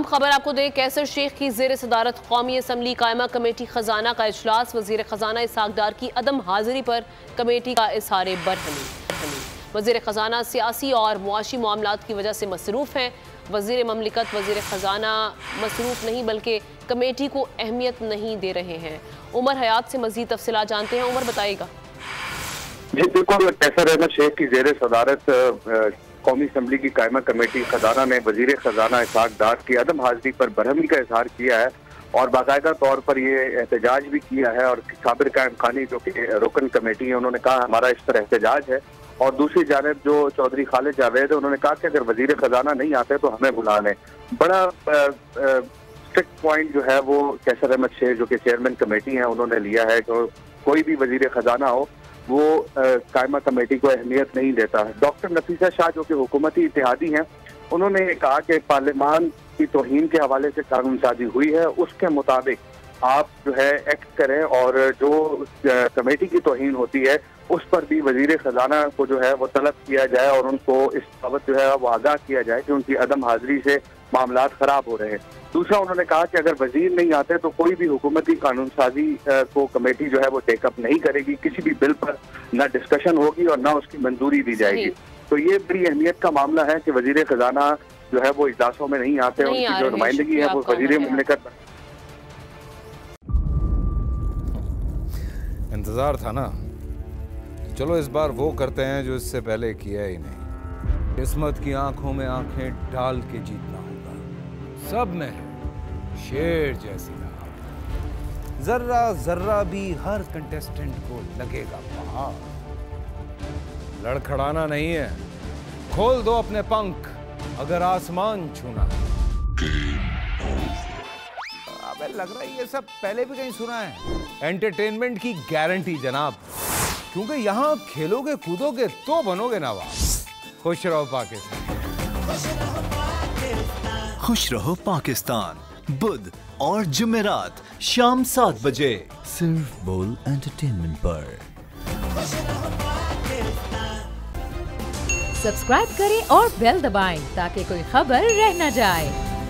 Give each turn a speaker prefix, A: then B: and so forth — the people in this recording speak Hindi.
A: खबर आपको दें, कैसर शेख की ज़ेर सदारत कौमी असम्बली कायमा कमेटी खजाना का इजलास। वजीर खजाना इसहाक डार की अदम हाजिरी पर कमेटी का इजहार बरहमी। वजीर खजाना सियासी और मुआशी मामलात की वजह से मसरूफ़ हैं। वजीर ममलिकत वजीर खजाना मसरूफ़ नहीं बल्कि कमेटी को अहमियत नहीं दे रहे हैं। उमर हयात से मजीद तफसीलात जानते हैं। उमर बताइएगा।
B: जी बिल्कुल, कैसर अहमद शेख की ज़ेर सदारत कौमी असम्बली की कायमा कमेटी खजाना ने वजीर खजाना इसहाक डार की अदम हाजिरी पर बरहमी का इजहार किया है और बाकायदा तौर पर ये एहतजाज भी किया है। और साबिर कायम खानी जो कि रुकन कमेटी है, उन्होंने कहा हमारा इस पर एहतजाज है। और दूसरी जानिब जो चौधरी खालिद जावेद है, उन्होंने कहा कि अगर वजीर खजाना नहीं आते तो हमें बुला लें। बड़ा स्ट्रिक्ट पॉइंट जो है वो कैसर अहमद शेख जो कि चेयरमैन कमेटी है उन्होंने लिया है। जो कोई भी वजीर खजाना हो वो कायमा कमेटी को अहमियत नहीं देता है। डॉक्टर नफीसा शाह जो कि हुकूमती इत्तेहादी हैं, उन्होंने कहा कि पार्लियामान की तौहीन के हवाले से कानून साजी हुई है, उसके मुताबिक आप जो है एक्ट करें और जो कमेटी की तौहीन होती है उस पर भी वजीर खजाना को जो है वो तलब किया जाए और उनको इस बाबत जो है वो आगाह किया जाए कि उनकी अदम हाजिरी से मामलात खराब हो रहे हैं। दूसरा, उन्होंने कहा कि अगर वजीर नहीं आते तो कोई भी हुकूमती कानून साजी को कमेटी जो है वो टेकअप नहीं करेगी, किसी भी बिल पर ना डिस्कशन होगी और ना उसकी मंजूरी दी जाएगी। तो ये बड़ी अहमियत का मामला है कि वजीर खजाना जो है वो इजलासों में नहीं आते, उनकी जो नुमाइंदगी है वो वजीर मुमलिकत।
C: इंतजार था ना, चलो इस बार वो करते हैं जो इससे पहले किया ही नहीं। किस्मत की आंखों में आंखें डाल के जीतना होगा। सब में है शेर जैसी राह, जर्रा जर्रा भी हर कंटेस्टेंट को लगेगा पहाड़। लड़खड़ाना नहीं है, खोल दो अपने पंख अगर आसमान छूना है। अबे लग रहा है ये सब पहले भी कहीं सुना है। एंटरटेनमेंट की गारंटी जनाब, क्योंकि यहाँ खेलोगे कूदोगे तो बनोगे नवाब। खुश रहो पाकिस्तान।
D: खुश रहो पाकिस्तान, बुध और जुमेरात शाम 7 बजे सिर्फ बोल एंटरटेनमेंट पर।
E: सब्सक्राइब करें और बेल दबाएं ताकि कोई खबर रह न जाए।